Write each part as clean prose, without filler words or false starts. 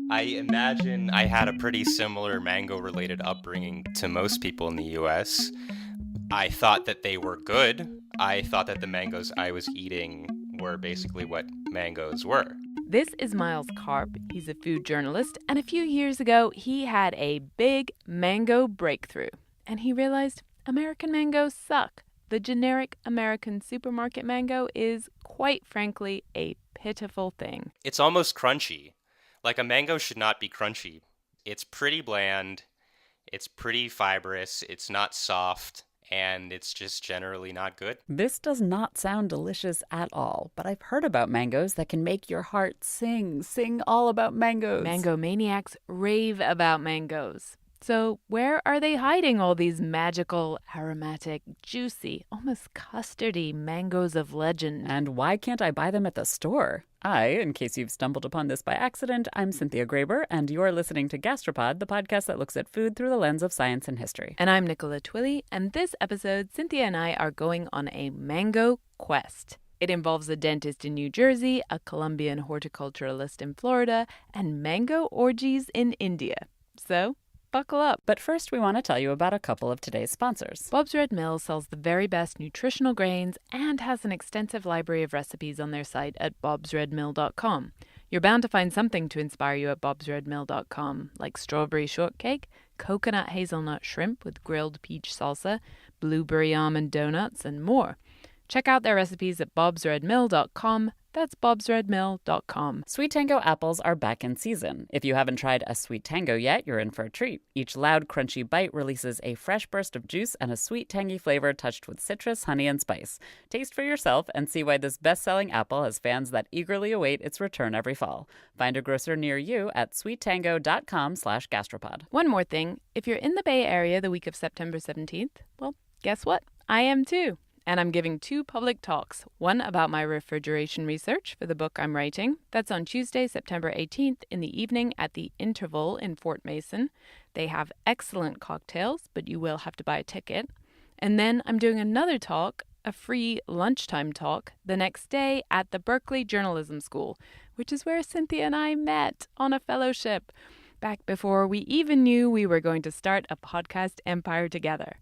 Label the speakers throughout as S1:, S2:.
S1: I imagine I had a pretty similar mango-related upbringing to most people in the US. I thought that they were good. I thought that the mangoes I was eating were basically what mangoes were.
S2: This is Miles Karp. He's a food journalist, and a few years ago, he had a big mango breakthrough. And he realized American mangoes suck. The generic American supermarket mango is, quite frankly, a pitiful thing.
S1: It's almost crunchy. Like a mango should not be crunchy. It's pretty bland, it's pretty fibrous, it's not soft, and it's just generally not good.
S3: This does not sound delicious at all, but I've heard about mangoes that can make your heart sing all about mangoes.
S2: Mango maniacs rave about mangoes. So where are they hiding all these magical, aromatic, juicy, almost custardy mangoes of legend?
S3: And why can't I buy them at the store? In case you've stumbled upon this by accident, I'm Cynthia Graber, and you're listening to Gastropod, the podcast that looks at food through the lens of science and history.
S2: And I'm Nicola Twilley, and this episode, Cynthia and I are going on a mango quest. It involves a dentist in New Jersey, a Colombian horticulturalist in Florida, and mango orgies in India. So, buckle up.
S3: But first, we want to tell you about a couple of today's sponsors.
S2: Bob's Red Mill sells the very best nutritional grains and has an extensive library of recipes on their site at bobsredmill.com. You're bound to find something to inspire you at bobsredmill.com, like strawberry shortcake, coconut hazelnut shrimp with grilled peach salsa, blueberry almond donuts, and more. Check out their recipes at bobsredmill.com. That's bobsredmill.com.
S3: Sweet Tango apples are back in season. If you haven't tried a Sweet Tango yet, you're in for a treat. Each loud, crunchy bite releases a fresh burst of juice and a sweet, tangy flavor touched with citrus, honey, and spice. Taste for yourself and see why this best-selling apple has fans that eagerly await its return every fall. Find a grocer near you at sweettango.com/gastropod.
S2: One more thing. If you're in the Bay Area the week of September 17th, well, guess what? I am too. And I'm giving 2 public talks, one about my refrigeration research for the book I'm writing. That's on Tuesday, September 18th in the evening at the Interval in Fort Mason. They have excellent cocktails, but you will have to buy a ticket. And then I'm doing another talk, a free lunchtime talk, the next day at the Berkeley Journalism School, which is where Cynthia and I met on a fellowship back before we even knew we were going to start a podcast empire together.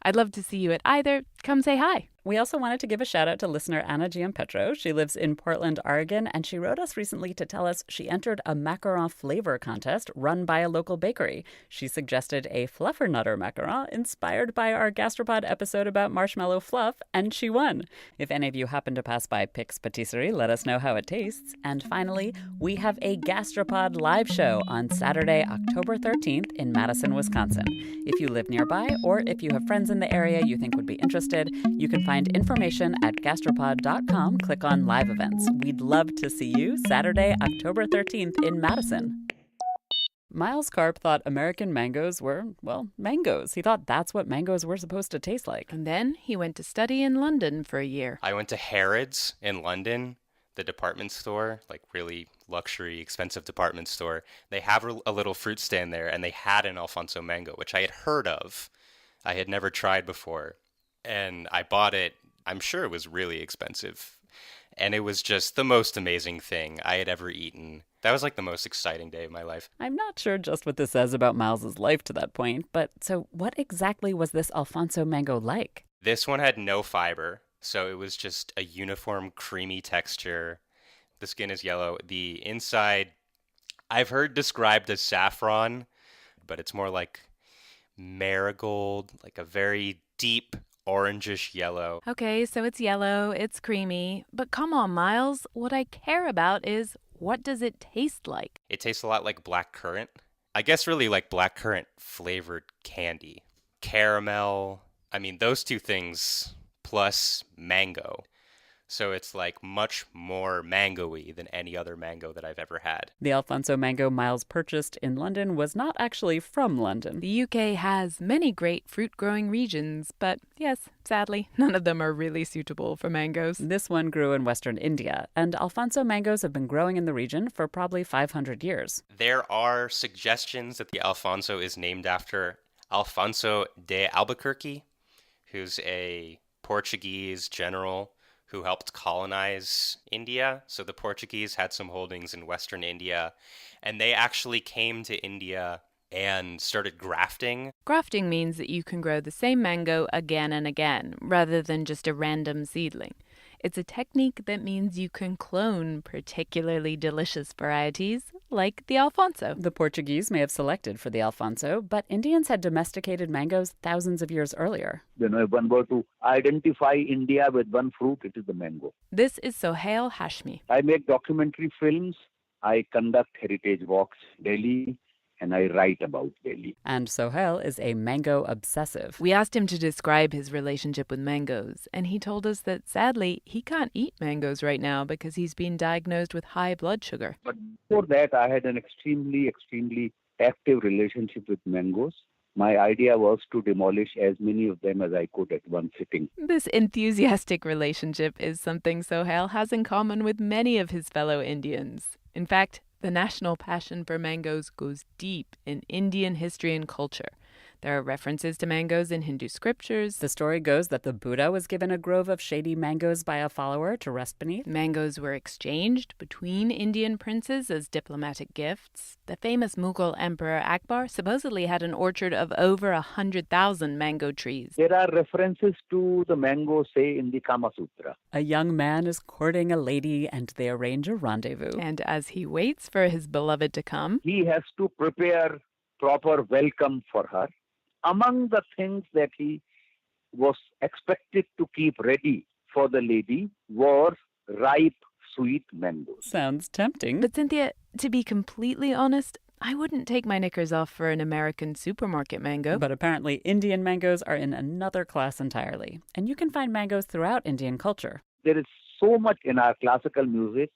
S2: I'd love to see you at either. Come say hi.
S3: We also wanted to give a shout out to listener Anna Giampetro. She lives in Portland, Oregon, and she wrote us recently to tell us she entered a macaron flavor contest run by a local bakery. She suggested a fluffernutter macaron inspired by our Gastropod episode about marshmallow fluff, and she won. If any of you happen to pass by Pick's Patisserie, let us know how it tastes. And finally, we have a Gastropod live show on Saturday, October 13th in Madison, Wisconsin. If you live nearby or if you have friends in the area you think would be interested, you can find information at gastropod.com. Click on live events. We'd love to see you Saturday, October 13th in Madison. Miles Karp thought American mangoes were, well, mangoes. He thought that's what mangoes were supposed to taste like.
S2: And then he went to study in London for a year.
S1: I went to Harrods in London, the department store, like really luxury, expensive department store. They have a little fruit stand there, and they had an Alfonso mango, which I had heard of. I had never tried before. And I bought it. I'm sure it was really expensive. And it was just the most amazing thing I had ever eaten. That was like the most exciting day of my life.
S3: I'm not sure just what this says about Miles's life to that point, but so what exactly was this Alfonso mango like?
S1: This one had no fiber, so it was just a uniform creamy texture. The skin is yellow. The inside, I've heard described as saffron, but it's more like marigold, like a very deep orangish yellow.
S2: Okay, so it's yellow, it's creamy, but come on, Miles. What I care about is, what does it taste like?
S1: It tastes a lot like black currant. I guess really like black currant flavored candy. Caramel. I mean, those two things plus mango. So it's like much more mango-y than any other mango that I've ever had.
S3: The Alfonso mango Miles purchased in London was not actually from London.
S2: The UK has many great fruit-growing regions, but yes, sadly, none of them are really suitable for mangoes.
S3: This one grew in western India, and Alfonso mangoes have been growing in the region for probably 500 years.
S1: There are suggestions that the Alfonso is named after Alfonso de Albuquerque, who's a Portuguese general who helped colonize India. So the Portuguese had some holdings in Western India, and they actually came to India and started grafting.
S2: Grafting means that you can grow the same mango again and again, rather than just a random seedling. It's a technique that means you can clone particularly delicious varieties, like the Alfonso.
S3: The Portuguese may have selected for the Alfonso, but Indians had domesticated mangoes thousands of years earlier.
S4: If one were to identify India with one fruit, it is the mango.
S2: This is Sohail Hashmi.
S4: I make documentary films. I conduct heritage walks daily, and I write about Delhi.
S3: And Sohail is a mango obsessive.
S2: We asked him to describe his relationship with mangoes, and he told us that sadly he can't eat mangoes right now because he's been diagnosed with high blood sugar.
S4: But before that, I had an extremely active relationship with mangoes. My idea was to demolish as many of them as I could at one sitting.
S2: This enthusiastic relationship is something Sohail has in common with many of his fellow Indians. In fact, the national passion for mangoes goes deep in Indian history and culture. There are references to mangoes in Hindu scriptures.
S3: The story goes that the Buddha was given a grove of shady mangoes by a follower to rest beneath.
S2: Mangoes were exchanged between Indian princes as diplomatic gifts. The famous Mughal Emperor Akbar supposedly had an orchard of over 100,000 mango trees.
S4: There are references to the mango, say, in the Kama Sutra.
S3: A young man is courting a lady and they arrange a rendezvous.
S2: And as he waits for his beloved to come,
S4: he has to prepare proper welcome for her. Among the things that he was expected to keep ready for the lady were ripe, sweet mangoes.
S3: Sounds tempting.
S2: But Cynthia, to be completely honest, I wouldn't take my knickers off for an American supermarket mango.
S3: But apparently Indian mangoes are in another class entirely. And you can find mangoes throughout Indian culture.
S4: There is so much in our classical music.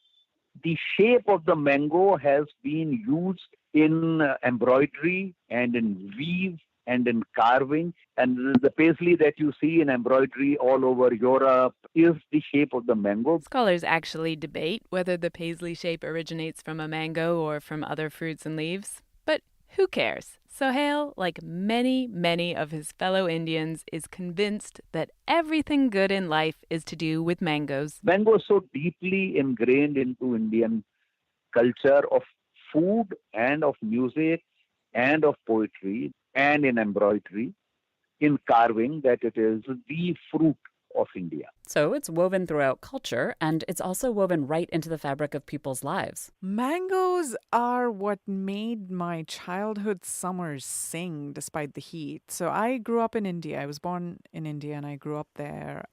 S4: The shape of the mango has been used in embroidery and in weave and in carving, and the paisley that you see in embroidery all over Europe is the shape of the mango.
S2: Scholars actually debate whether the paisley shape originates from a mango or from other fruits and leaves. But who cares? Sohail, like many of his fellow Indians, is convinced that everything good in life is to do with mangoes.
S4: Mango is so deeply ingrained into Indian culture of food and of music and of poetry and in embroidery, in carving, that it is the fruit of India.
S3: So it's woven throughout culture, and it's also woven right into the fabric of people's lives.
S5: Mangoes are what made my childhood summers sing despite the heat. So I grew up in India. I was born in India and I grew up there.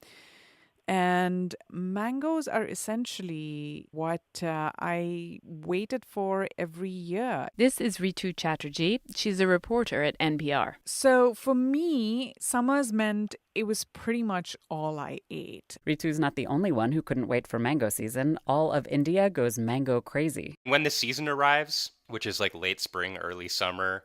S5: And mangoes are essentially what I waited for every year.
S2: This is Ritu Chatterjee. She's a reporter at NPR.
S5: So for me, summers meant it was pretty much all I ate.
S3: Ritu's not the only one who couldn't wait for mango season. All of India goes mango crazy.
S1: When the season arrives, which is like late spring, early summer,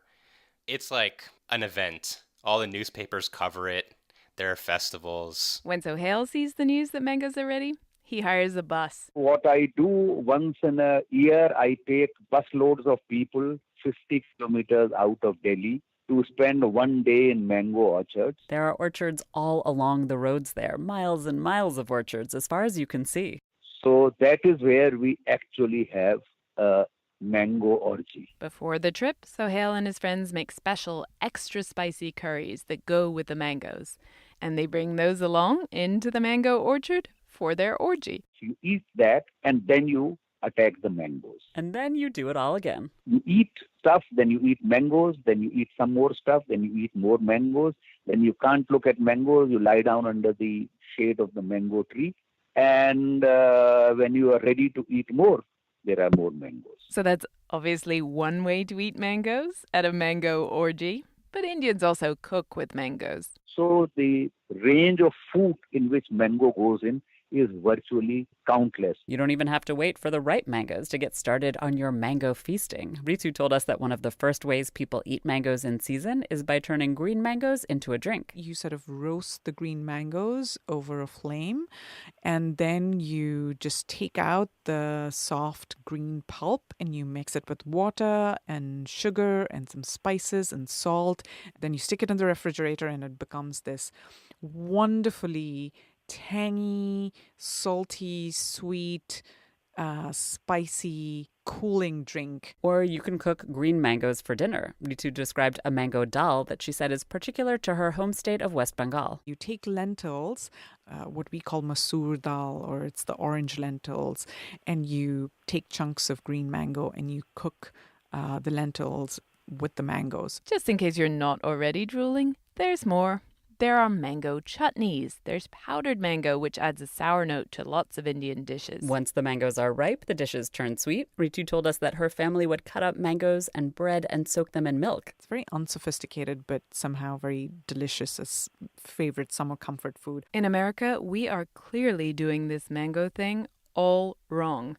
S1: it's like an event. All the newspapers cover it. There are festivals.
S2: When Sohail sees the news that mangoes are ready, he hires a bus.
S4: What I do once in a year, I take busloads of people 50 kilometers out of Delhi to spend one day in mango orchards.
S3: There are orchards all along the roads there, miles and miles of orchards as far as you can see.
S4: So that is where we actually have a mango orgy.
S2: Before the trip, Sohail and his friends make special, extra spicy curries that go with the mangoes. And they bring those along into the mango orchard for their orgy.
S4: You eat that and then you attack the mangoes.
S3: And then you do it all again.
S4: You eat stuff, then you eat mangoes, then you eat some more stuff, then you eat more mangoes. Then you can't look at mangoes, you lie down under the shade of the mango tree. And when you are ready to eat more, there are more mangoes.
S2: So that's obviously one way to eat mangoes at a mango orgy. But Indians also cook with mangoes.
S4: So the range of food in which mango goes in is virtually countless.
S3: You don't even have to wait for the ripe mangoes to get started on your mango feasting. Ritu told us that one of the first ways people eat mangoes in season is by turning green mangoes into a drink.
S5: You sort of roast the green mangoes over a flame, and then you just take out the soft green pulp and you mix it with water and sugar and some spices and salt. Then you stick it in the refrigerator and it becomes this wonderfully tangy, salty, sweet, spicy, cooling drink.
S3: Or you can cook green mangoes for dinner. Ritu described a mango dal that she said is particular to her home state of West Bengal.
S5: You take lentils, what we call masoor dal, or it's the orange lentils, and you take chunks of green mango and you cook the lentils with the mangoes.
S2: Just in case you're not already drooling, there's more. There are mango chutneys. There's powdered mango, which adds a sour note to lots of Indian dishes.
S3: Once the mangoes are ripe, the dishes turn sweet. Ritu told us that her family would cut up mangoes and bread and soak them in milk.
S5: It's very unsophisticated, but somehow very delicious as favorite summer comfort food.
S2: In America, we are clearly doing this mango thing all wrong.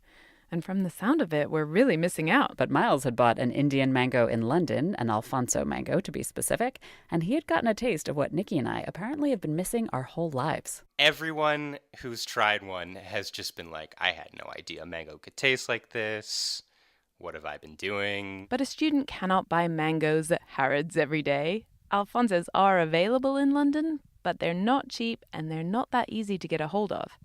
S2: And from the sound of it, we're really missing out.
S3: But Miles had bought an Indian mango in London, an Alfonso mango to be specific, and he had gotten a taste of what Nikki and I apparently have been missing our whole lives.
S1: Everyone who's tried one has just been like, I had no idea mango could taste like this. What have I been doing?
S2: But a student cannot buy mangoes at Harrods every day. Alfonsos are available in London, but they're not cheap and they're not that easy to get a hold of.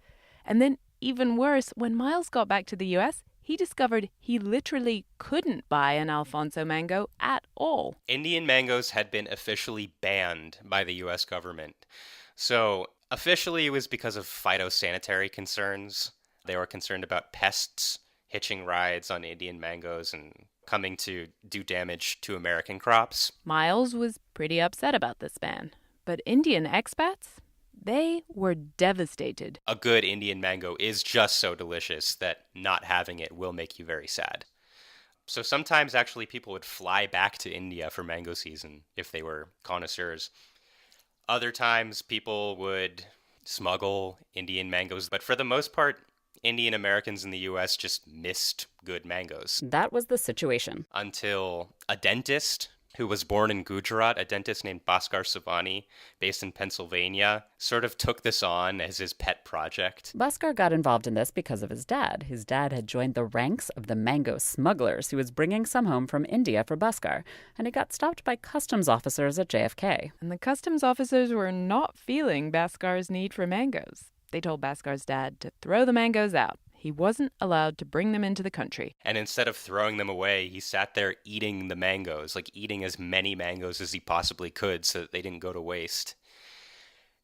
S2: And then even worse, when Miles got back to the US, he discovered he literally couldn't buy an Alfonso mango at all.
S1: Indian mangoes had been officially banned by the US government. So officially it was because of phytosanitary concerns. They were concerned about pests hitching rides on Indian mangoes and coming to do damage to American crops.
S2: Miles was pretty upset about this ban. But Indian expats? They were devastated.
S1: A good Indian mango is just so delicious that not having it will make you very sad. So sometimes actually people would fly back to India for mango season if they were connoisseurs. Other times people would smuggle Indian mangoes, but for the most part, Indian Americans in the US just missed good mangoes.
S3: That was the situation.
S1: Until a dentist who was born in Gujarat, a dentist named Bhaskar Savani, based in Pennsylvania, sort of took this on as his pet project.
S3: Bhaskar got involved in this because of his dad. His dad had joined the ranks of the mango smugglers who was bringing some home from India for Bhaskar, and he got stopped by customs officers at JFK.
S2: And the customs officers were not feeling Bhaskar's need for mangoes. They told Bhaskar's dad to throw the mangoes out. He wasn't allowed to bring them into the country.
S1: And instead of throwing them away, he sat there eating the mangoes, like eating as many mangoes as he possibly could so that they didn't go to waste.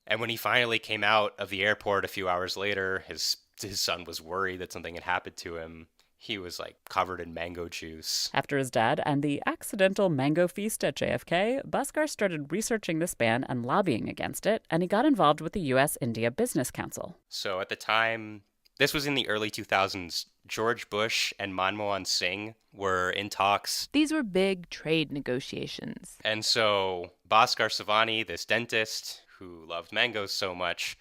S1: And when he finally came out of the airport a few hours later, his son was worried that something had happened to him. He was like covered in mango juice.
S3: After his dad and the accidental mango feast at JFK, Bhaskar started researching this ban and lobbying against it, and he got involved with the U.S.-India Business Council.
S1: So at the time, this was in the early 2000s, George Bush and Manmohan Singh were in talks.
S2: These were big trade negotiations.
S1: And so Bhaskar Savani, this dentist who loved mangoes so much,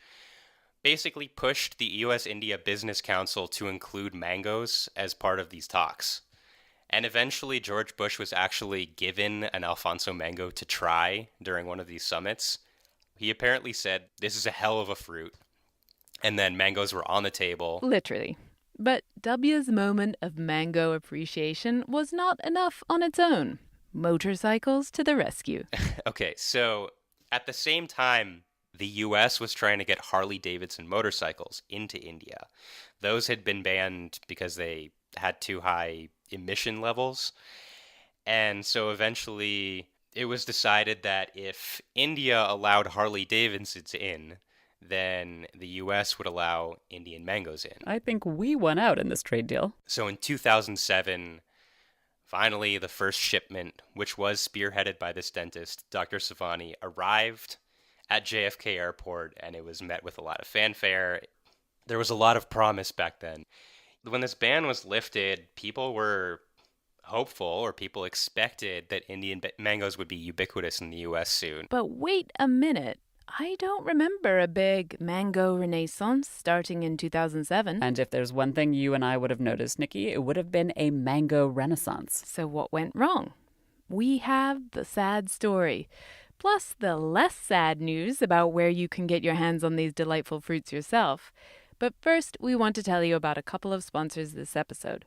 S1: basically pushed the U.S.-India Business Council to include mangoes as part of these talks. And eventually George Bush was actually given an Alfonso mango to try during one of these summits. He apparently said, "This is a hell of a fruit." And then mangoes were on the table.
S2: Literally. But W's moment of mango appreciation was not enough on its own. Motorcycles to the rescue.
S1: Okay, so at the same time, the U.S. was trying to get Harley Davidson motorcycles into India. Those had been banned because they had too high emission levels. And so eventually it was decided that if India allowed Harley Davidsons in, then the U.S. would allow Indian mangoes in.
S3: I think we won out in this trade deal.
S1: So in 2007, finally the first shipment, which was spearheaded by this dentist, Dr. Savani, arrived at JFK Airport, and it was met with a lot of fanfare. There was a lot of promise back then. When this ban was lifted, people were hopeful, or people expected, that Indian mangoes would be ubiquitous in the U.S. soon.
S2: But wait a minute. I don't remember a big mango renaissance starting in 2007.
S3: And if there's one thing you and I would have noticed, Nikki, it would have been a mango renaissance.
S2: So what went wrong? We have the sad story, plus the less sad news about where you can get your hands on these delightful fruits yourself. But first, we want to tell you about a couple of sponsors this episode.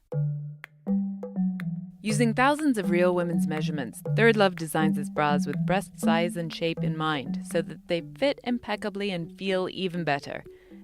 S2: Using thousands of real women's measurements, Third Love designs its bras with breast size and shape in mind so that they fit impeccably and feel even better.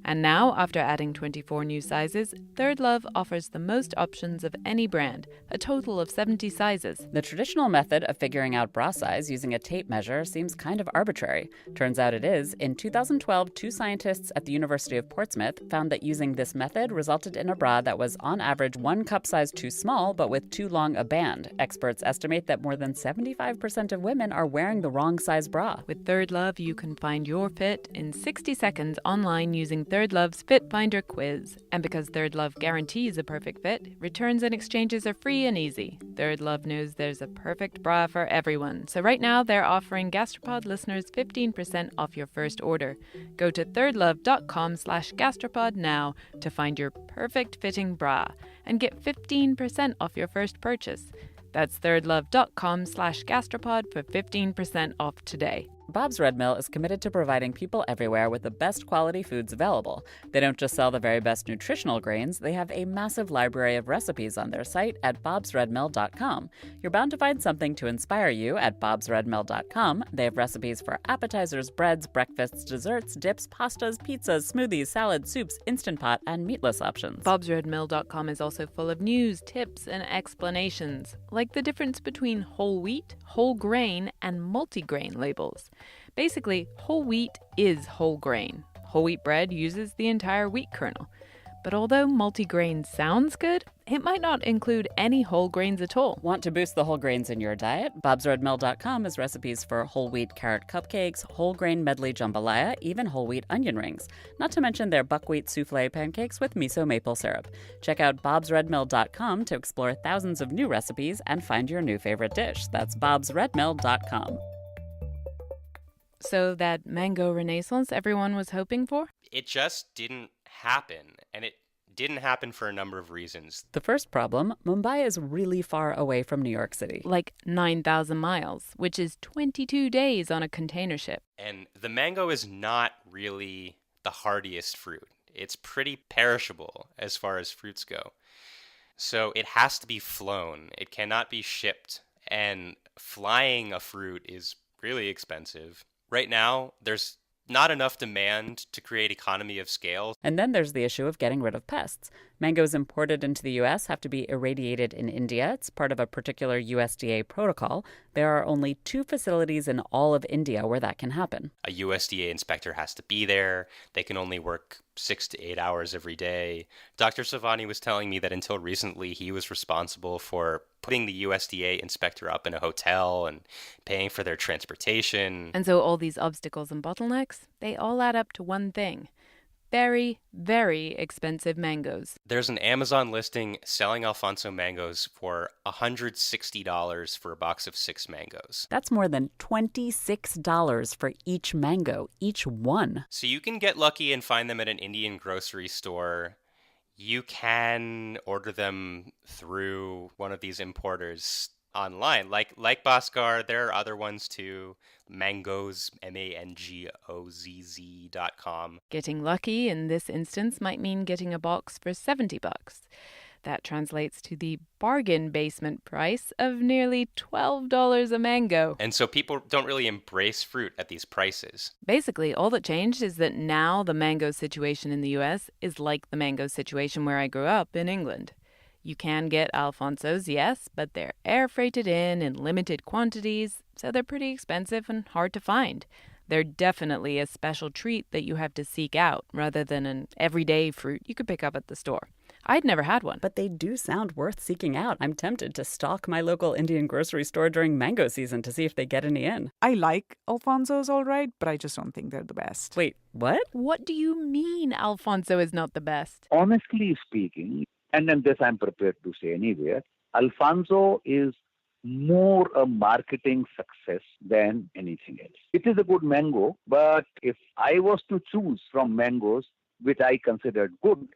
S2: And now, after adding 24 new sizes, Third Love offers the most options of any brand, a total of 70 sizes.
S3: The traditional method of figuring out bra size using a tape measure seems kind of arbitrary. Turns out it is. In 2012, two scientists at the University of Portsmouth found that using this method resulted in a bra that was on average 1 cup size too small but with too long a band. Experts estimate that more than 75% of women are wearing the wrong size bra.
S2: With Third Love, you can find your fit in 60 seconds online using Third Love's Fit Finder quiz. And because Third Love guarantees a perfect fit, returns and exchanges are free and easy. Third Love knows there's a perfect bra for everyone. So right now, they're offering Gastropod listeners 15% off your first order. Go to thirdlove.com/gastropod now to find your perfect fitting bra and get 15% off your first purchase. That's thirdlove.com/gastropod for 15% off today.
S3: Bob's Red Mill is committed to providing people everywhere with the best quality foods available. They don't just sell the very best nutritional grains, they have a massive library of recipes on their site at bobsredmill.com. You're bound to find something to inspire you at bobsredmill.com. They have recipes for appetizers, breads, breakfasts, desserts, dips, pastas, pizzas, smoothies, salads, soups, Instant Pot, and meatless options.
S2: bobsredmill.com is also full of news, tips, and explanations, like the difference between whole wheat, whole grain, and multigrain labels. Basically, whole wheat is whole grain. Whole wheat bread uses the entire wheat kernel. But although multigrain sounds good, it might not include any whole grains at all.
S3: Want to boost the whole grains in your diet? bobsredmill.com has recipes for whole wheat carrot cupcakes, whole grain medley jambalaya, even whole wheat onion rings. Not to mention their buckwheat souffle pancakes with miso maple syrup. Check out bobsredmill.com to explore thousands of new recipes and find your new favorite dish. That's bobsredmill.com.
S2: So that mango renaissance everyone was hoping for?
S1: It just didn't happen, and it didn't happen for a number of reasons.
S3: The first problem, Mumbai is really far away from New York City.
S2: Like 9,000 miles, which is 22 days on a container ship.
S1: And the mango is not really the hardiest fruit. It's pretty perishable as far as fruits go. So it has to be flown. It cannot be shipped. And flying a fruit is really expensive. Right now, there's not enough demand to create economy of scale.
S3: And then there's the issue of getting rid of pests. Mangoes imported into the U.S. have to be irradiated in India. It's part of a particular USDA protocol. There are only 2 facilities in all of India where that can happen.
S1: A USDA inspector has to be there. They can only work 6 to 8 hours every day. Dr. Savani was telling me that until recently he was responsible for putting the USDA inspector up in a hotel and paying for their transportation.
S2: And so all these obstacles and bottlenecks, they all add up to one thing. Very, very expensive mangoes.
S1: There's an Amazon listing selling Alfonso mangoes for $160 for a box of 6 mangoes.
S3: That's more than $26 for each mango, each one.
S1: So you can get lucky and find them at an Indian grocery store. You can order them through one of these importers online. Like Bhaskar, there are other ones too. Mangoz, MANGOZZ.com.
S2: Getting lucky in this instance might mean getting a box for $70. That translates to the bargain basement price of nearly $12 a mango.
S1: And so people don't really embrace fruit at these prices.
S2: Basically, all that changed is that now the mango situation in the US is like the mango situation where I grew up in England. You can get Alfonsos, yes, but they're air freighted in limited quantities, so they're pretty expensive and hard to find. They're definitely a special treat that you have to seek out rather than an everyday fruit you could pick up at the store. I'd never had one.
S3: But they do sound worth seeking out. I'm tempted to stalk my local Indian grocery store during mango season to see if they get any in.
S5: I like Alfonso's all right, but I just don't think they're the best.
S3: Wait, what?
S2: What do you mean Alfonso is not the best?
S4: Honestly speaking, and then this I'm prepared to say anywhere, Alfonso is more a marketing success than anything else. It is a good mango, but if I was to choose from mangoes, which I considered good,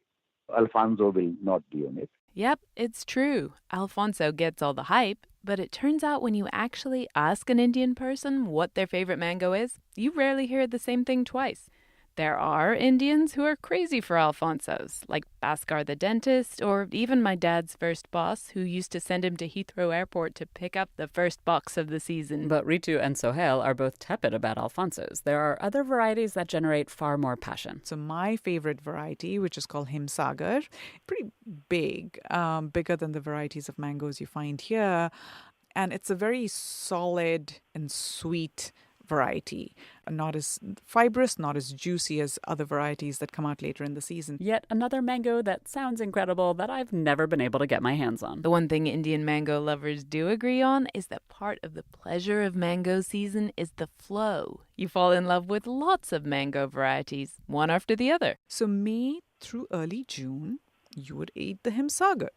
S4: Alfonso will not be on it.
S2: Yep, it's true. Alfonso gets all the hype, but it turns out when you actually ask an Indian person what their favorite mango is, you rarely hear the same thing twice. There are Indians who are crazy for Alfonsos, like Bhaskar the dentist, or even my dad's first boss, who used to send him to Heathrow Airport to pick up the first box of the season.
S3: But Ritu and Sohail are both tepid about Alfonsos. There are other varieties that generate far more passion.
S5: So my favorite variety, which is called Himsagar, pretty big, bigger than the varieties of mangoes you find here. And it's a very solid and sweet variety, not as fibrous, not as juicy as other varieties that come out later in the season.
S3: Yet another mango that sounds incredible that I've never been able to get my hands on.
S2: The one thing Indian mango lovers do agree on is that part of the pleasure of mango season is the flow. You fall in love with lots of mango varieties, one after the other.
S5: So May through early June, you would eat the Himsagar.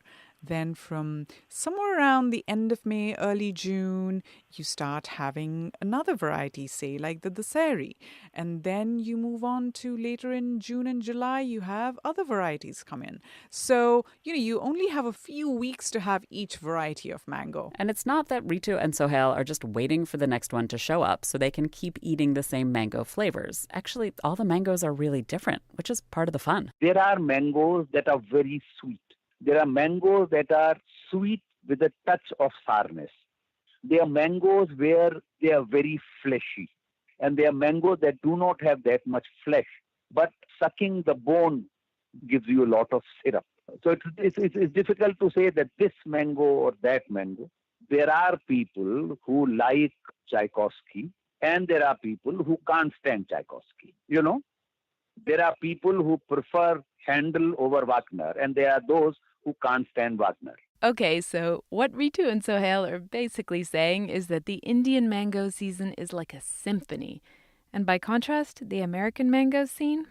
S5: Then from somewhere around the end of May, early June, you start having another variety, say like the Dasari. And then you move on to later in June and July, you have other varieties come in. So, you only have a few weeks to have each variety of mango.
S3: And it's not that Ritu and Sohail are just waiting for the next one to show up so they can keep eating the same mango flavors. Actually, all the mangoes are really different, which is part of the fun.
S4: There are mangoes that are very sweet. There are mangoes that are sweet with a touch of sourness. There are mangoes where they are very fleshy. And there are mangoes that do not have that much flesh. But sucking the bone gives you a lot of syrup. So it's difficult to say that this mango or that mango. There are people who like Tchaikovsky and there are people who can't stand Tchaikovsky. There are people who prefer Handel over Wagner, and there are those who can't stand Wagner.
S2: Okay, so what Ritu and Sohail are basically saying is that the Indian mango season is like a symphony. And by contrast, the American mango scene,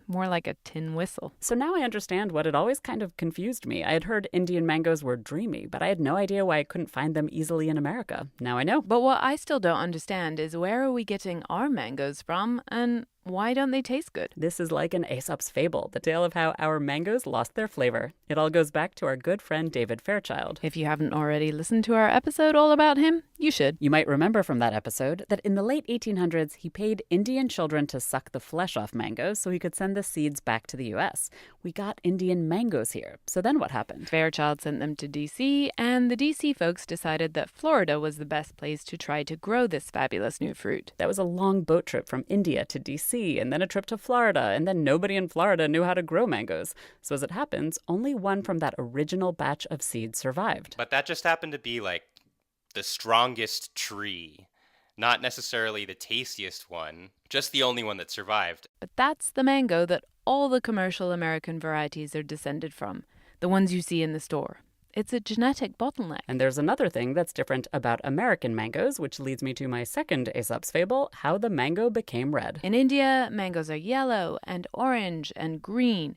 S2: more like a tin whistle.
S3: So now I understand what had always kind of confused me. I had heard Indian mangoes were dreamy, but I had no idea why I couldn't find them easily in America. Now I know.
S2: But what I still don't understand is where are we getting our mangoes from, and why don't they taste good?
S3: This is like an Aesop's fable, the tale of how our mangoes lost their flavor. It all goes back to our good friend David Fairchild.
S2: If you haven't already listened to our episode all about him, you should.
S3: You might remember from that episode that in the late 1800s, he paid Indian children to suck the flesh off mangoes so he could send the seeds back to the U.S. We got Indian mangoes here. So then what happened?
S2: Fairchild sent them to D.C., and the D.C. folks decided that Florida was the best place to try to grow this fabulous new fruit.
S3: That was a long boat trip from India to D.C., and then a trip to Florida, and then nobody in Florida knew how to grow mangoes. So as it happens, only one from that original batch of seeds survived.
S1: But that just happened to be like the strongest tree, not necessarily the tastiest one, just the only one that survived.
S2: But that's the mango that all the commercial American varieties are descended from, the ones you see in the store. It's a genetic bottleneck.
S3: And there's another thing that's different about American mangoes, which leads me to my second Aesop's fable, how the mango became red.
S2: In India, mangoes are yellow and orange and green.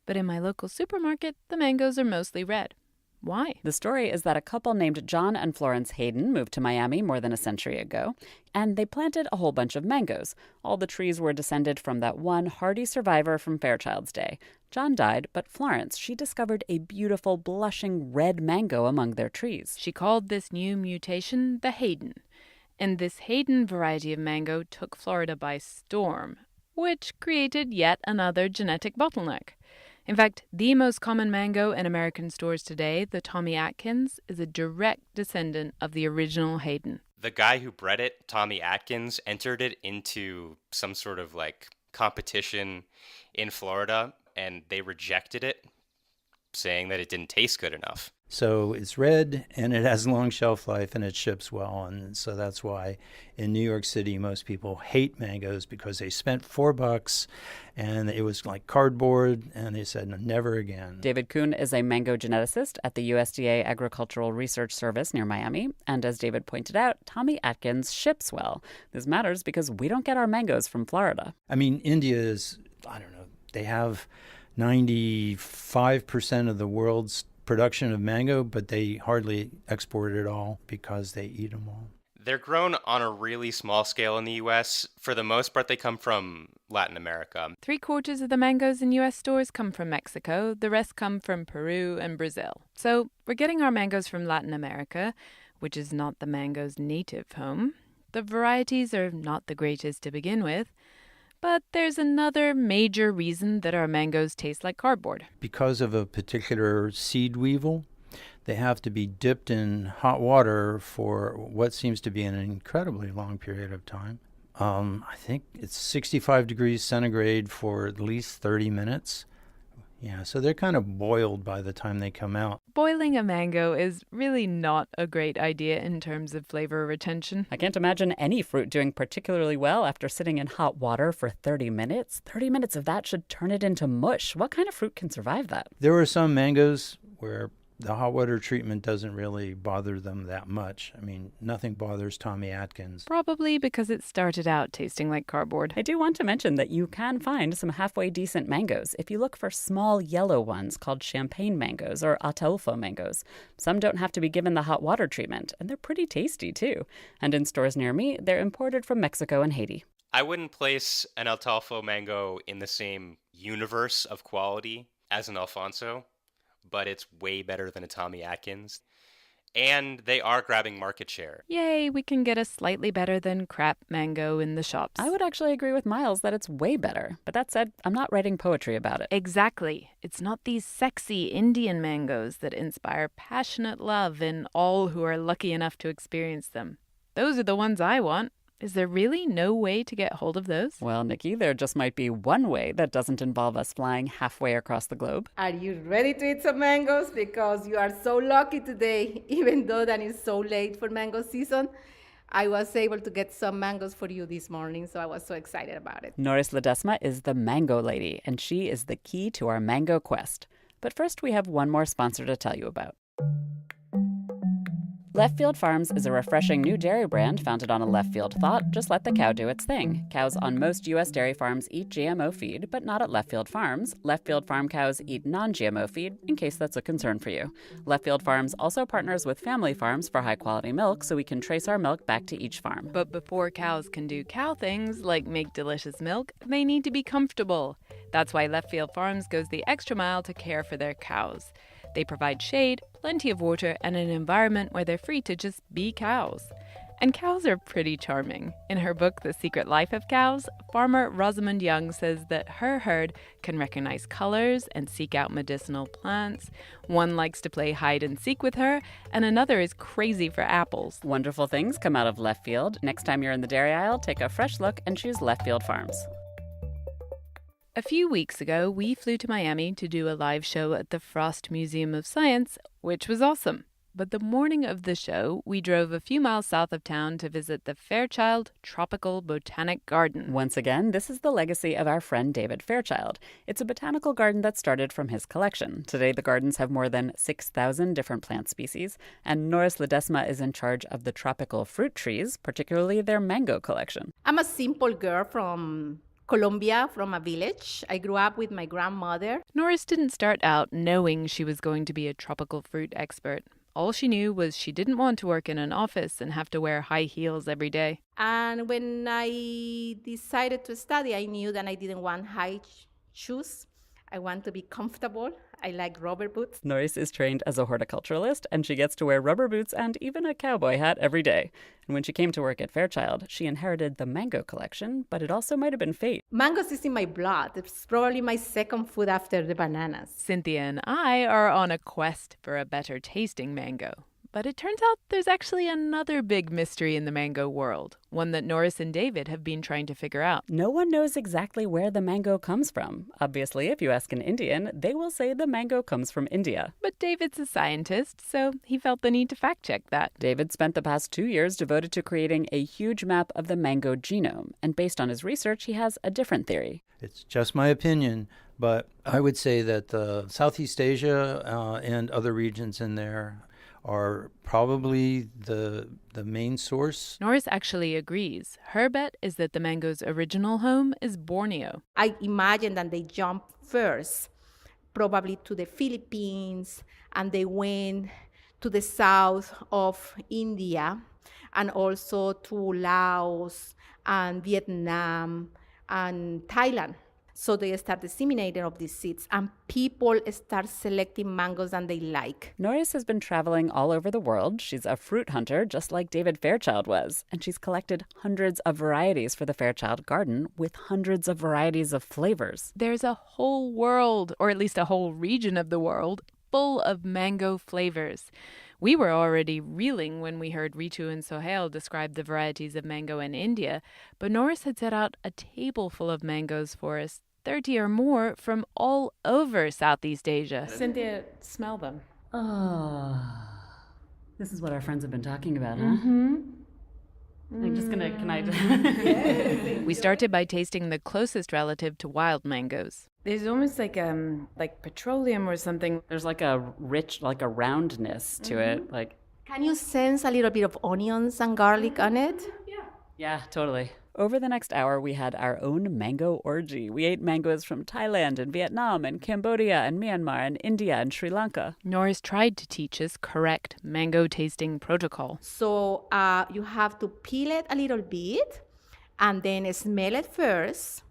S2: But in my local supermarket, the mangoes are mostly red. Why?
S3: The story is that a couple named John and Florence Hayden moved to Miami more than a century ago, and they planted a whole bunch of mangoes. All the trees were descended from that one hardy survivor from Fairchild's day. John died, but Florence, she discovered a beautiful, blushing red mango among their trees.
S2: She called this new mutation the Hayden. And this Hayden variety of mango took Florida by storm, which created yet another genetic bottleneck. In fact, the most common mango in American stores today, the Tommy Atkins, is a direct descendant of the original Hayden.
S1: The guy who bred it, Tommy Atkins, entered it into some sort of competition in Florida, and they rejected it, saying that it didn't taste good enough.
S6: So it's red and it has long shelf life and it ships well. And so that's why in New York City, most people hate mangoes because they spent $4 and it was like cardboard and they said, never again.
S3: David Kuhn is a mango geneticist at the USDA Agricultural Research Service near Miami. And as David pointed out, Tommy Atkins ships well. This matters because we don't get our mangoes from Florida.
S6: I mean, India is, they have 95% of the world's production of mango, but they hardly export it all because they eat them all.
S1: They're grown on a really small scale in the U.S. For the most part, they come from Latin America.
S2: 3/4 of the mangoes in U.S. stores come from Mexico. The rest come from Peru and Brazil. So we're getting our mangoes from Latin America, which is not the mango's native home. The varieties are not the greatest to begin with. But there's another major reason that our mangoes taste like cardboard.
S6: Because of a particular seed weevil, they have to be dipped in hot water for what seems to be an incredibly long period of time. I think it's 65 degrees centigrade for at least 30 minutes. Yeah, so they're kind of boiled by the time they come out.
S2: Boiling a mango is really not a great idea in terms of flavor retention.
S3: I can't imagine any fruit doing particularly well after sitting in hot water for 30 minutes. 30 minutes of that should turn it into mush. What kind of fruit can survive that?
S6: There are some mangoes where the hot water treatment doesn't really bother them that much. I mean, nothing bothers Tommy Atkins.
S2: Probably because it started out tasting like cardboard.
S3: I do want to mention that you can find some halfway decent mangoes if you look for small yellow ones called champagne mangoes or ataulfo mangoes. Some don't have to be given the hot water treatment, and they're pretty tasty too. And in stores near me, they're imported from Mexico and Haiti.
S1: I wouldn't place an Ataulfo mango in the same universe of quality as an Alfonso, but it's way better than a Tommy Atkins. And they are grabbing market share.
S2: Yay, we can get a slightly better than crap mango in the shops.
S3: I would actually agree with Miles that it's way better. But that said, I'm not writing poetry about it.
S2: Exactly. It's not these sexy Indian mangoes that inspire passionate love in all who are lucky enough to experience them. Those are the ones I want. Is there really no way to get hold of those?
S3: Well, Nikki, there just might be one way that doesn't involve us flying halfway across the globe.
S7: Are you ready to eat some mangoes? Because you are so lucky today, even though that is so late for mango season. I was able to get some mangoes for you this morning, so I was so excited about it.
S3: Norris Ledesma is the mango lady, and she is the key to our mango quest. But first, we have one more sponsor to tell you about. Left Field Farms is a refreshing new dairy brand founded on a left field thought: just let the cow do its thing. Cows on most U.S. dairy farms eat GMO feed, but not at Left Field Farms. Left Field Farm cows eat non-GMO feed, in case that's a concern for you. Left Field Farms also partners with family farms for high-quality milk, so we can trace our milk back to each farm.
S2: But before cows can do cow things like make delicious milk, they need to be comfortable. That's why Left Field Farms goes the extra mile to care for their cows. They provide shade, plenty of water, and an environment where they're free to just be cows. And cows are pretty charming. In her book, The Secret Life of Cows, farmer Rosamund Young says that her herd can recognize colors and seek out medicinal plants. One likes to play hide and seek with her, and another is crazy for apples.
S3: Wonderful things come out of Left Field. Next time you're in the dairy aisle, take a fresh look and choose Left Field Farms.
S2: A few weeks ago, we flew to Miami to do a live show at the Frost Museum of Science, which was awesome. But the morning of the show, we drove a few miles south of town to visit the Fairchild Tropical Botanic Garden.
S3: Once again, this is the legacy of our friend David Fairchild. It's a botanical garden that started from his collection. Today, the gardens have more than 6,000 different plant species, and Norris Ledesma is in charge of the tropical fruit trees, particularly their mango collection.
S7: I'm a simple girl from Colombia, from a village. I grew up with my grandmother.
S2: Norris didn't start out knowing she was going to be a tropical fruit expert. All she knew was she didn't want to work in an office and have to wear high heels every day.
S7: And when I decided to study, I knew that I didn't want high shoes. I want to be comfortable. I like rubber boots.
S3: Norris is trained as a horticulturalist, and she gets to wear rubber boots and even a cowboy hat every day. And when she came to work at Fairchild, she inherited the mango collection, but it also might have been fate.
S7: Mangoes is in my blood. It's probably my second food after the bananas.
S2: Cynthia and I are on a quest for a better tasting mango. But it turns out there's actually another big mystery in the mango world, one that Norris and David have been trying to figure out.
S3: No one knows exactly where the mango comes from. Obviously, if you ask an Indian, they will say the mango comes from India.
S2: But David's a scientist, so he felt the need to fact-check that.
S3: David spent the past 2 years devoted to creating a huge map of the mango genome, and based on his research, he has a different theory.
S6: It's just my opinion, but I would say that Southeast Asia and other regions in there are probably the main source.
S2: Norris actually agrees. Her bet is that the mango's original home is Borneo.
S7: I imagine that they jumped first, probably to the Philippines, and they went to the south of India, and also to Laos and Vietnam and Thailand. So they start disseminating of these seeds, and people start selecting mangoes that they like.
S3: Norris has been traveling all over the world. She's a fruit hunter, just like David Fairchild was. And she's collected hundreds of varieties for the Fairchild garden with hundreds of varieties of flavors.
S2: There's a whole world, or at least a whole region of the world, full of mango flavors. We were already reeling when we heard Ritu and Sohail describe the varieties of mango in India, but Norris had set out a table full of mangoes for us, 30 or more from all over Southeast Asia. Cynthia, smell them.
S3: Oh, this is what our friends have been talking about, huh? Mm-hmm. I'm just gonna, can I?
S2: We started by tasting the closest relative to wild mangoes. There's almost like petroleum or something.
S3: There's like a rich, like a roundness to it. Like,
S7: Can you sense a little bit of onions and garlic on it?
S3: yeah, totally. Over the next hour, we had our own mango orgy. We ate mangoes from Thailand and Vietnam and Cambodia and Myanmar and India and Sri Lanka.
S2: Norris tried to teach us correct mango tasting protocol.
S7: So you have to peel it a little bit and then smell it first,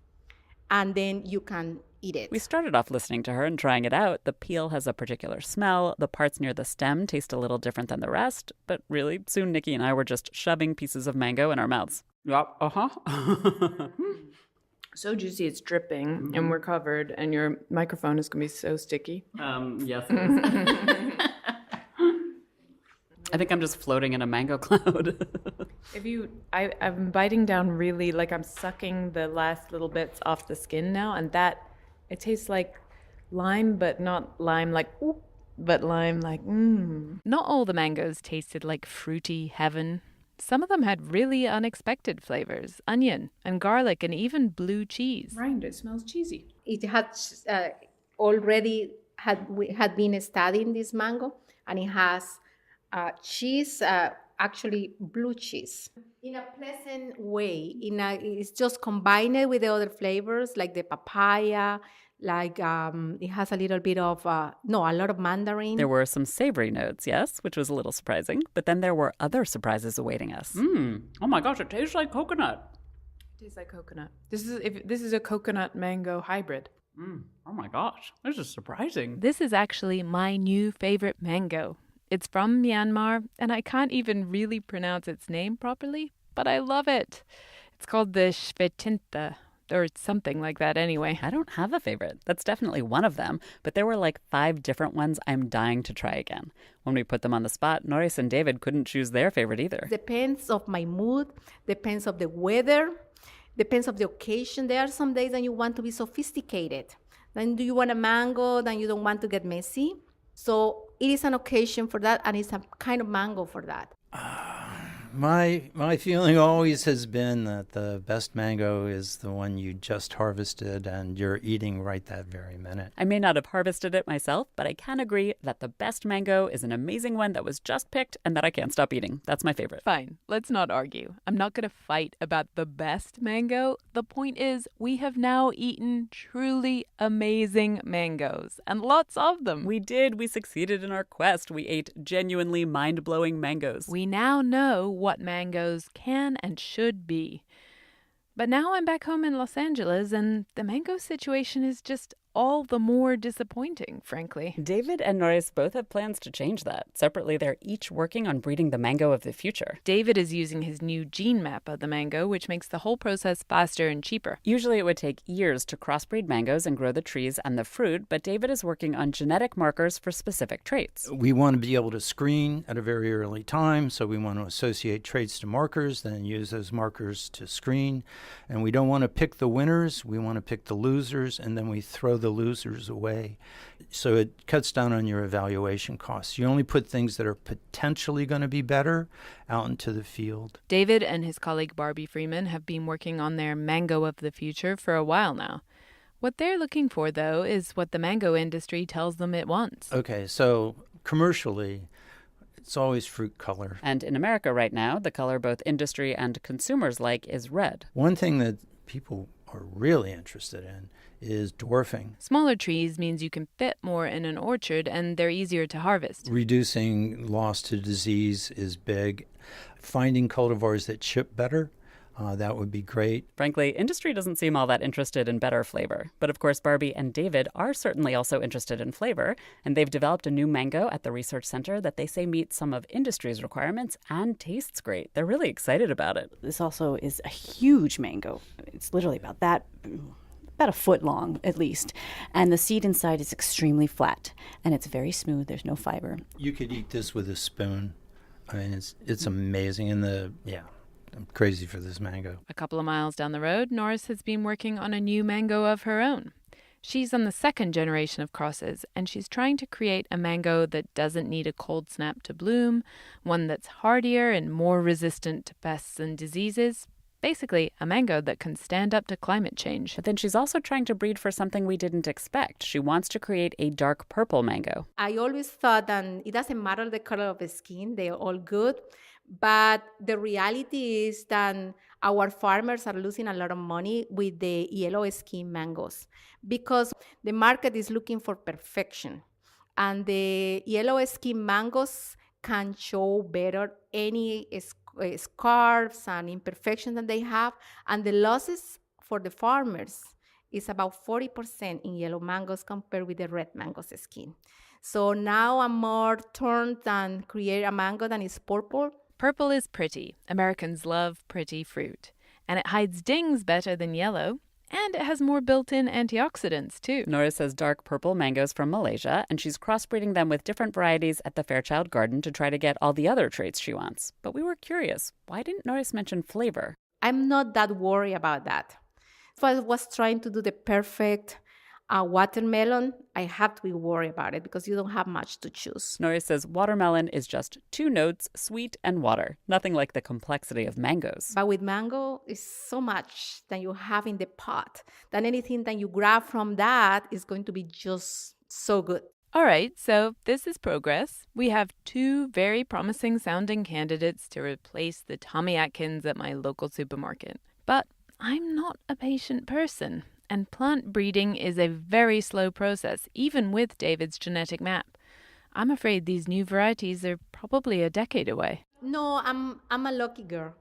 S7: and then you can eat it.
S3: We started off listening to her and trying it out. The peel has a particular smell. The parts near the stem taste a little different than the rest. But really, soon Nikki and I were just shoving pieces of mango in our mouths.
S2: Yep, So juicy, it's dripping, and we're covered, and your microphone is going to be so sticky.
S3: Yes. It is. I think I'm just floating in a mango cloud.
S2: I'm biting down really, like I'm sucking the last little bits off the skin now, and it tastes like lime, but not lime like, ooh, but lime like, Not all the mangoes tasted like fruity heaven. Some of them had really unexpected flavors, onion and garlic and even blue cheese.
S5: Right, it smells cheesy.
S7: It had already had been studying this mango, and it has cheese, actually blue cheese, in a pleasant way. It's just combined with the other flavors like the papaya. Like it has a little bit of, a lot of mandarin.
S3: There were some savory notes, yes, which was a little surprising. But then there were other surprises awaiting us. Oh my gosh, it tastes like coconut.
S2: It tastes like coconut. This is a coconut mango hybrid.
S3: Oh my gosh, this is surprising.
S2: This is actually my new favorite mango. It's from Myanmar, and I can't even really pronounce its name properly, but I love it. It's called the Shvetinta, or something like that anyway.
S3: I don't have a favorite. That's definitely one of them, but there were like 5 different ones I'm dying to try again. When we put them on the spot, Norris and David couldn't choose their favorite either.
S7: Depends of my mood, depends of the weather, depends of the occasion. There are some days that you want to be sophisticated. Then do you want a mango, then you don't want to get messy. So it is an occasion for that, and it's a kind of mango for that.
S6: My feeling always has been that the best mango is the one you just harvested and you're eating right that very minute.
S3: I may not have harvested it myself, but I can agree that the best mango is an amazing one that was just picked and that I can't stop eating. That's my favorite.
S2: Fine, let's not argue. I'm not going to fight about the best mango. The point is, we have now eaten truly amazing mangoes, and lots of them.
S3: We did. We succeeded in our quest. We ate genuinely mind-blowing mangoes.
S2: We now know what mangoes can and should be. But now I'm back home in Los Angeles, and the mango situation is just all the more disappointing, frankly.
S3: David and Norris both have plans to change that. Separately, they're each working on breeding the mango of the future.
S2: David is using his new gene map of the mango, which makes the whole process faster and cheaper.
S3: Usually it would take years to crossbreed mangoes and grow the trees and the fruit, but David is working on genetic markers for specific traits.
S6: We want to be able to screen at a very early time, so we want to associate traits to markers, then use those markers to screen. And we don't want to pick the winners, we want to pick the losers, and then we throw the losers away. So it cuts down on your evaluation costs. You only put things that are potentially going to be better out into the field.
S2: David and his colleague Barbie Freeman have been working on their mango of the future for a while now. What they're looking for, though, is what the mango industry tells them it wants.
S6: Okay, so commercially, it's always fruit color.
S3: And in America right now, the color both industry and consumers like is red.
S6: One thing that people are really interested in is dwarfing.
S2: Smaller trees means you can fit more in an orchard and they're easier to harvest.
S6: Reducing loss to disease is big. Finding cultivars that chip better that would be great.
S3: Frankly, industry doesn't seem all that interested in better flavor. But of course, Barbie and David are certainly also interested in flavor, and they've developed a new mango at the research center that they say meets some of industry's requirements and tastes great. They're really excited about it.
S8: This also is a huge mango. It's literally about a foot long at least. And the seed inside is extremely flat, and it's very smooth. There's no fiber.
S6: You could eat this with a spoon. I mean, it's amazing. And I'm crazy for this mango.
S2: A couple of miles down the road, Norris has been working on a new mango of her own. She's on the second generation of crosses, and she's trying to create a mango that doesn't need a cold snap to bloom, one that's hardier and more resistant to pests and diseases. Basically, a mango that can stand up to climate change.
S3: But then she's also trying to breed for something we didn't expect. She wants to create a dark purple mango.
S7: I always thought that it doesn't matter the color of the skin, they're all good. But the reality is that our farmers are losing a lot of money with the yellow skin mangoes because the market is looking for perfection. And the yellow skin mangoes can show better any scars and imperfections that they have. And the losses for the farmers is about 40% in yellow mangoes compared with the red mango's skin. So now I'm more turned than create a mango that is purple.
S2: Purple is pretty. Americans love pretty fruit. And it hides dings better than yellow. And it has more built-in antioxidants, too.
S3: Nora says dark purple mangoes from Malaysia, and she's crossbreeding them with different varieties at the Fairchild Garden to try to get all the other traits she wants. But we were curious, why didn't Norris mention flavor?
S7: I'm not that worried about that. If I was trying to do the perfect watermelon, I have to be worried about it because you don't have much to choose.
S3: Norris says watermelon is just 2 notes, sweet and water. Nothing like the complexity of mangoes.
S7: But with mango, it's so much that you have in the pot that anything that you grab from that is going to be just so good.
S2: All right, so this is progress. We have 2 very promising sounding candidates to replace the Tommy Atkins at my local supermarket. But I'm not a patient person. And plant breeding is a very slow process, even with David's genetic map. I'm afraid these new varieties are probably a decade away.
S7: No, I'm a lucky girl.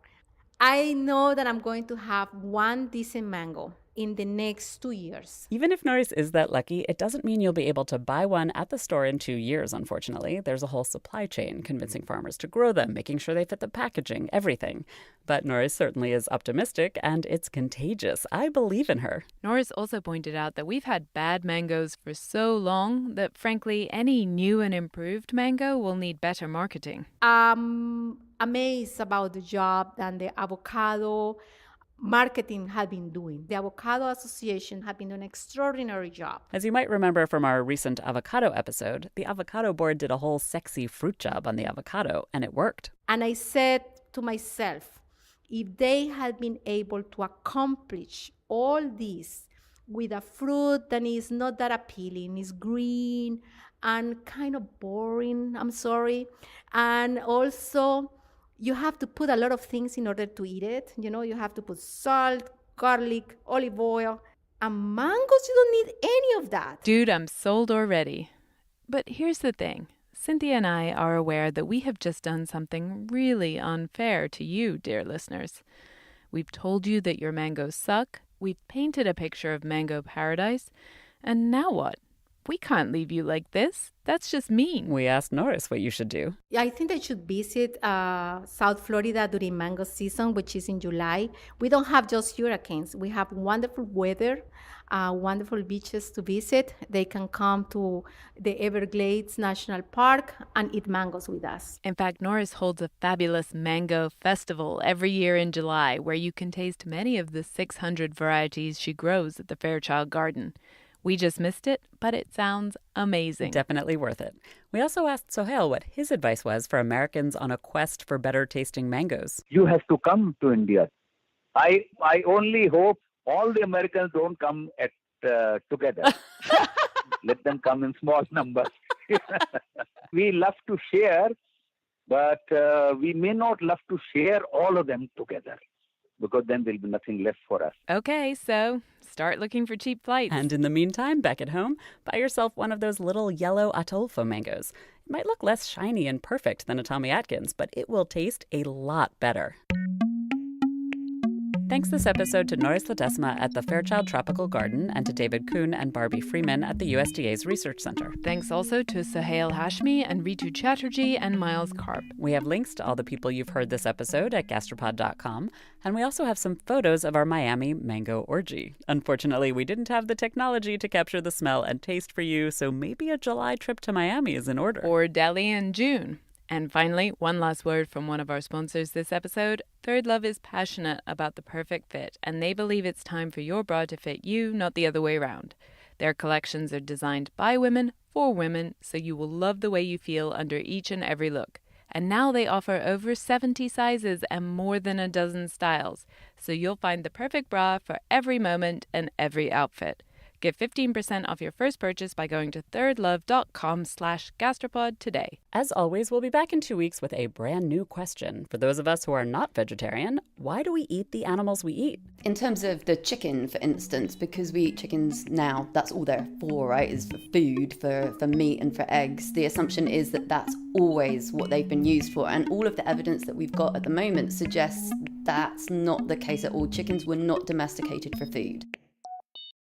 S7: I know that I'm going to have one decent mango in the next 2 years.
S3: Even if Norris is that lucky, it doesn't mean you'll be able to buy one at the store in 2 years, unfortunately. There's a whole supply chain, convincing farmers to grow them, making sure they fit the packaging, everything. But Norris certainly is optimistic, and it's contagious. I believe in her.
S2: Norris also pointed out that we've had bad mangoes for so long that, frankly, any new and improved mango will need better marketing.
S7: I'm amazed about the job that the avocado marketing had been doing. The Avocado Association had been doing an extraordinary job.
S3: As you might remember from our recent avocado episode, the avocado board did a whole sexy fruit job on the avocado, and it worked.
S7: And I said to myself, if they had been able to accomplish all this with a fruit that is not that appealing, is green and kind of boring, I'm sorry, and also you have to put a lot of things in order to eat it. You know, you have to put salt, garlic, olive oil, and mangoes, you don't need any of that.
S2: Dude, I'm sold already. But here's the thing. Cynthia and I are aware that we have just done something really unfair to you, dear listeners. We've told you that your mangoes suck, we've painted a picture of mango paradise, and now what? We can't leave you like this. That's just mean.
S3: We asked Norris what you should do.
S7: Yeah, I think they should visit South Florida during mango season, which is in July. We don't have just hurricanes. We have wonderful weather, wonderful beaches to visit. They can come to the Everglades National Park and eat mangoes with us.
S2: In fact, Norris holds a fabulous mango festival every year in July where you can taste many of the 600 varieties she grows at the Fairchild Garden. We just missed it, but it sounds amazing.
S3: Definitely worth it. We also asked Sohail what his advice was for Americans on a quest for better tasting mangoes.
S4: You have to come to India. I only hope all the Americans don't come together. Let them come in small numbers. We love to share, but we may not love to share all of them together, because then there'll be nothing left for us.
S2: Okay, so start looking for cheap flights.
S3: And in the meantime, back at home, buy yourself one of those little yellow Atolfo mangoes. It might look less shiny and perfect than a Tommy Atkins, but it will taste a lot better. Thanks this episode to Norris Ledesma at the Fairchild Tropical Garden and to David Kuhn and Barbie Freeman at the USDA's Research Center.
S2: Thanks also to Sohail Hashmi and Ritu Chatterjee and Miles Karp.
S3: We have links to all the people you've heard this episode at gastropod.com, and we also have some photos of our Miami mango orgy. Unfortunately, we didn't have the technology to capture the smell and taste for you, so maybe a July trip to Miami is in order.
S2: Or Delhi in June. And finally, one last word from one of our sponsors this episode. Third Love is passionate about the perfect fit, and they believe it's time for your bra to fit you, not the other way around. Their collections are designed by women, for women, so you will love the way you feel under each and every look. And now they offer over 70 sizes and more than a dozen styles, so you'll find the perfect bra for every moment and every outfit. Get 15% off your first purchase by going to thirdlove.com/gastropod today.
S3: As always, we'll be back in 2 weeks with a brand new question. For those of us who are not vegetarian, why do we eat the animals we eat?
S9: In terms of the chicken, for instance, because we eat chickens now, that's all they're for, right, is for food, for meat and for eggs. The assumption is that that's always what they've been used for. And all of the evidence that we've got at the moment suggests that's not the case at all. Chickens were not domesticated for food.